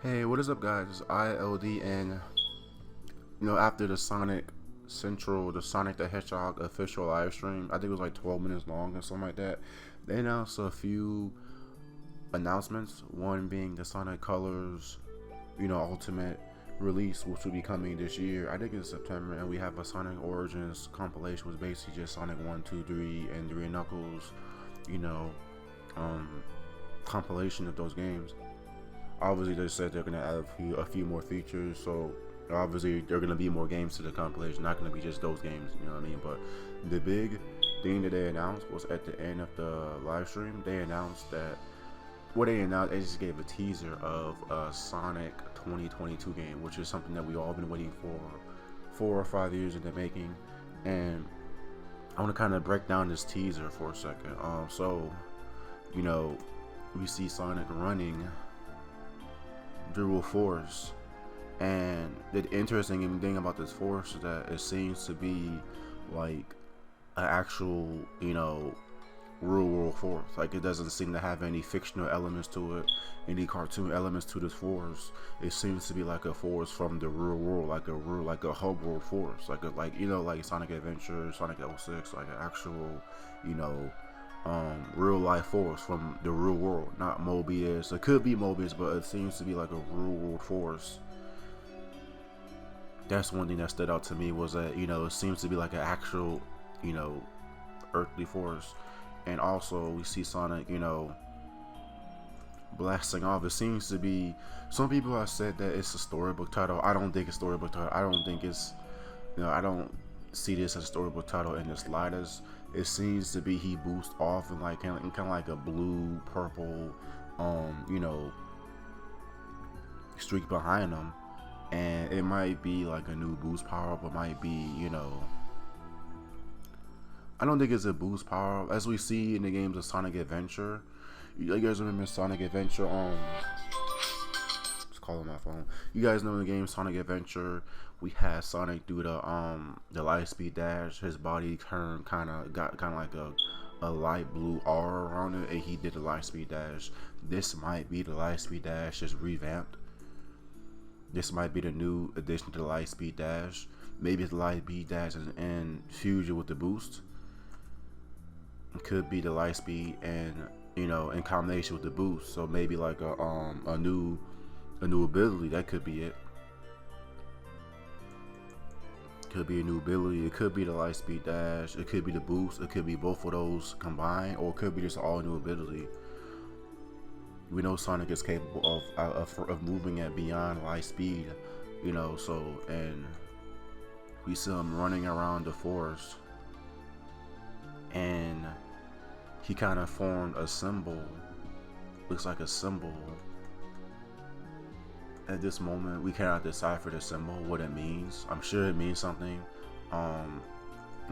Hey, what is up, guys? It's ILD, and after the Sonic the Hedgehog official live stream, I think it was like 12 minutes long or something like that. They announced a few announcements. One being the Sonic Colors, Ultimate release, which will be coming this year. I think in September, and we have a Sonic Origins compilation, which is basically just Sonic 1, 2, 3, and 3 Knuckles, you know, compilation of those games. Obviously, they said they're gonna add a few more features, so obviously there are gonna be more games to the compilation. Not gonna be just those games, you know what I mean? But the big thing that they announced was at the end of the live stream. They announced that they just gave a teaser of a Sonic 2022 game, which is something that we all been waiting for 4 or 5 years in the making. And I want to kind of break down this teaser for a second. We see Sonic running through a forest, and the interesting thing about this forest is that it seems to be like an actual, real world forest. Like, it doesn't seem to have any fictional elements to it, any cartoon elements to this forest. It seems to be like a forest from the real world, like a hub world forest, like Sonic Adventure, Sonic 06, like an actual, real life forest from the real world, not Mobius. It could be Mobius, but it seems to be like a real world forest. That's one thing that stood out to me, was that it seems to be like an actual earthly forest. And also we see Sonic blasting off. It seems to be, some people have said that it's a storybook title. I don't think it's a storybook title. I don't think it's, I don't see this as a storybook title in the slightest. It seems to be he boosts off in kind of like a blue purple streak behind him, and it might be like a new boost power up. It might be, I don't think it's a boost power up, as we see in the games of Sonic Adventure. You guys remember Sonic Adventure? Just calling my phone. You guys know the game Sonic Adventure. We had Sonic do the light speed dash. His body turned got like a light blue aura around it, and he did the light speed dash. This might be the light speed dash just revamped. This might be the new addition to the light speed dash. Maybe it's the light speed dash and fusion with the boost. It could be the light speed and in combination with the boost. So maybe like a new ability. That could be it. Could be a new ability. It could be the light speed dash. It could be the boost. It could be both of those combined, or it could be just all new ability. We know Sonic is capable of moving at beyond light speed, and we see him running around the forest, and he kind of formed a symbol. Looks like a symbol. At this moment, we cannot decipher the symbol, what it means. I'm sure it means something. I'm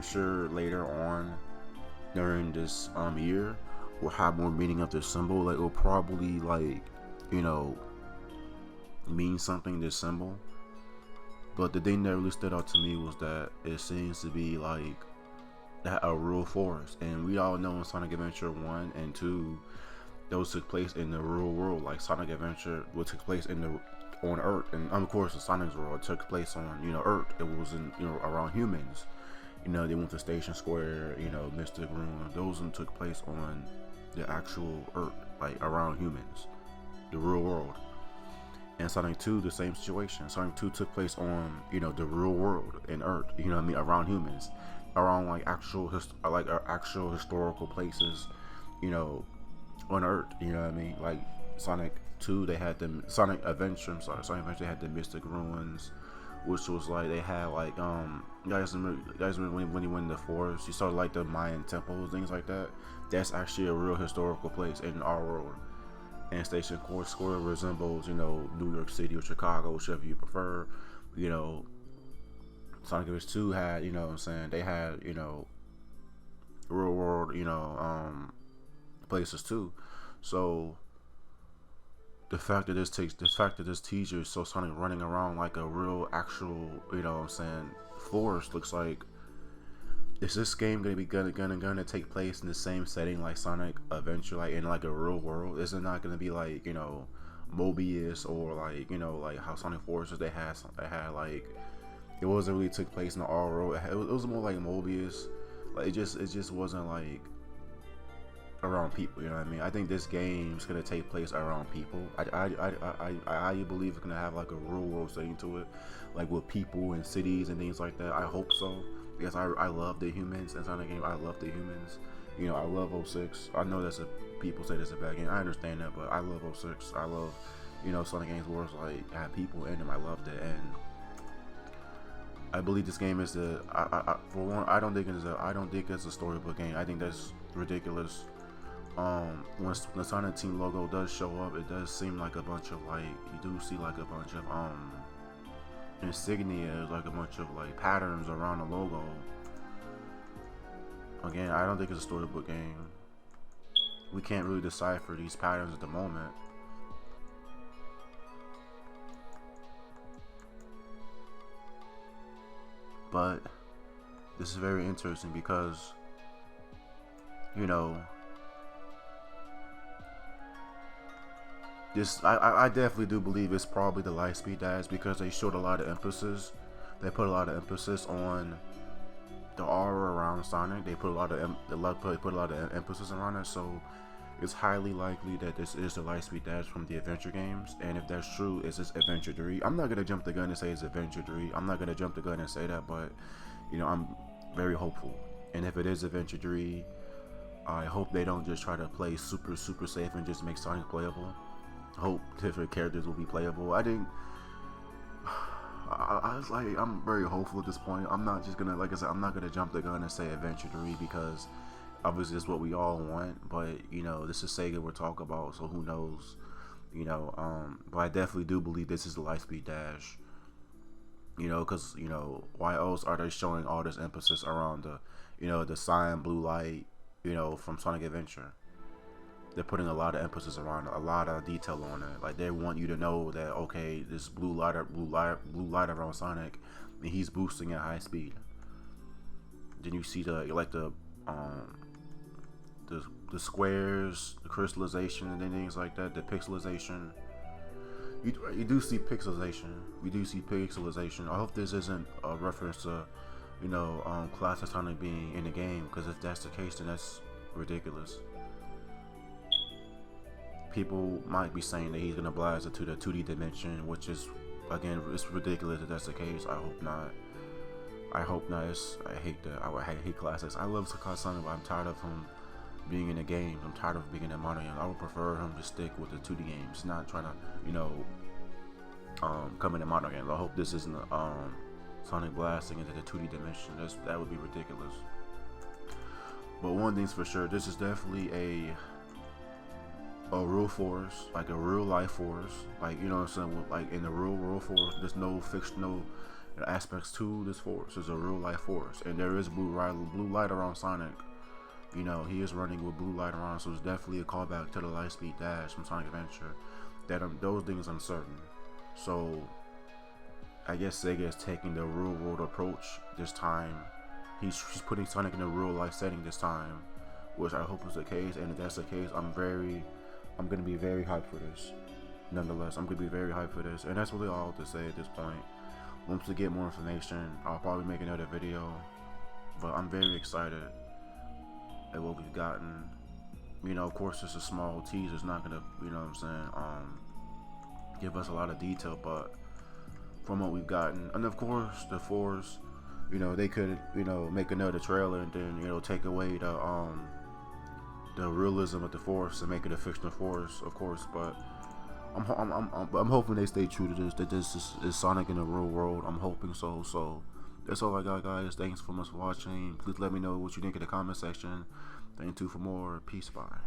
sure later on during this year, we'll have more meaning of the symbol. Like, it will probably mean something, this symbol. But the thing that really stood out to me was that it seems to be like a real forest, and we all know in Sonic Adventure 1 and 2, those took place in the real world. Like Sonic Adventure, what took place on Earth, and of course the Sonic's world took place on Earth. It was in around humans. They went to Station Square, Mystic Room. Those one took place on the actual Earth, like around humans, the real world. And Sonic 2, the same situation. Sonic 2 took place on the real world in Earth. Around humans, around actual historical places, on Earth. Like Sonic 2, they had the Sonic Adventure. Sonic Adventure, they had the Mystic Ruins, which was like they had you guys remember when he went in the forest, you saw like the Mayan temples, things like that. That's actually a real historical place in our world. And Station Square resembles New York City or Chicago, whichever you prefer. Sonic Adventure 2 had they had real world places too. So the fact that this teaser is so Sonic running around like a real actual forest, looks like, is this game gonna take place in the same setting like Sonic Adventure, like in like a real world? Is it not gonna be like Mobius, or like, you know, like how Sonic Forces they had like, it wasn't really took place in the R world. It was more like Mobius. Like it just wasn't like around people, you know what I mean? I think this game's gonna take place around people. I believe it's gonna have like a real world setting to it, like with people and cities and things like that. I hope so, because I love the humans inside the game. I love the humans. You know, I love 06. I know that's people say that's a bad game. I understand that, but I love 06. I love, you know, Sonic games where it's like have people in them. I loved it, and I believe this game is for one, I don't think it's a storybook game. I think that's ridiculous. When the Sonic Team logo does show up, it does seem like a bunch of like, you do see like a bunch of insignia, like a bunch of like patterns around the logo. Again, I don't think it's a storybook game. We can't really decipher these patterns at the moment. But this is very interesting because, you know, this I definitely do believe it's probably the Lightspeed dash, because they showed a lot of emphasis. They put a lot of emphasis on the aura around Sonic. They put a lot of emphasis around it. So it's highly likely that this is the Lightspeed dash from the adventure games. And if that's true, is this Adventure 3? I'm not gonna jump the gun and say it's Adventure 3. I'm not gonna jump the gun and say that, but you know, I'm very hopeful. And if it is Adventure 3, I hope they don't just try to play super safe and just make Sonic playable. I hope different characters will be playable. I was like, I'm very hopeful at this point. I'm not just gonna, like I said, I'm not gonna jump the gun and say Adventure 3, because obviously it's what we all want. But you know, this is Sega we're talking about, so who knows? You know, but I definitely do believe this is the Lightspeed dash. You know, because you know, why else are they showing all this emphasis around the, you know, the cyan blue light, you know, from Sonic Adventure? They're putting a lot of emphasis around it, a lot of detail on it. Like, they want you to know that, okay, this blue light around Sonic, and he's boosting at high speed. Then you see the squares, the crystallization, and then things like that, the pixelization. You do see pixelization. We do see pixelization. I hope this isn't a reference to, you know, classic Sonic being in the game, because if that's the case, then that's ridiculous. People might be saying that he's gonna blast it to the 2D dimension, which is, again, it's ridiculous if that's the case. I hope not. I hope not. I hate that. I hate classics. I love Sonic, but I'm tired of him being in the games. I'm tired of being in the modern games. I would prefer him to stick with the 2D games, not trying to, you know, come in the modern games. I hope this isn't Sonic blasting into the 2D dimension. That would be ridiculous. But one thing's for sure, this is definitely a real force, like a real life force, like, you know what I'm saying, like in the real world force. There's no fictional aspects to this force. It's a real life force, and there is blue light around Sonic. You know, he is running with blue light around, so it's definitely a callback to the Lightspeed dash from Sonic Adventure. That those things uncertain. So I guess Sega is taking the real world approach this time. He's putting Sonic in a real life setting this time, which I hope is the case. And if that's the case, I'm gonna be very hyped for this. Nonetheless, I'm gonna be very hyped for this, and that's really all to say at this point. Once we get more information, I'll probably make another video. But I'm very excited at what we've gotten. You know, of course, it's a small teaser. It's not gonna, you know what I'm saying, give us a lot of detail, but from what we've gotten, and of course, the Force, you know, they could, you know, make another trailer and then, you know, take away the realism of the Force and make it a fictional Force, of course. But I'm hoping they stay true to this. That this is Sonic in the real world. I'm hoping so. So that's all I got, guys. Thanks so much for watching. Please let me know what you think in the comment section. Thank you for more. Peace. Bye.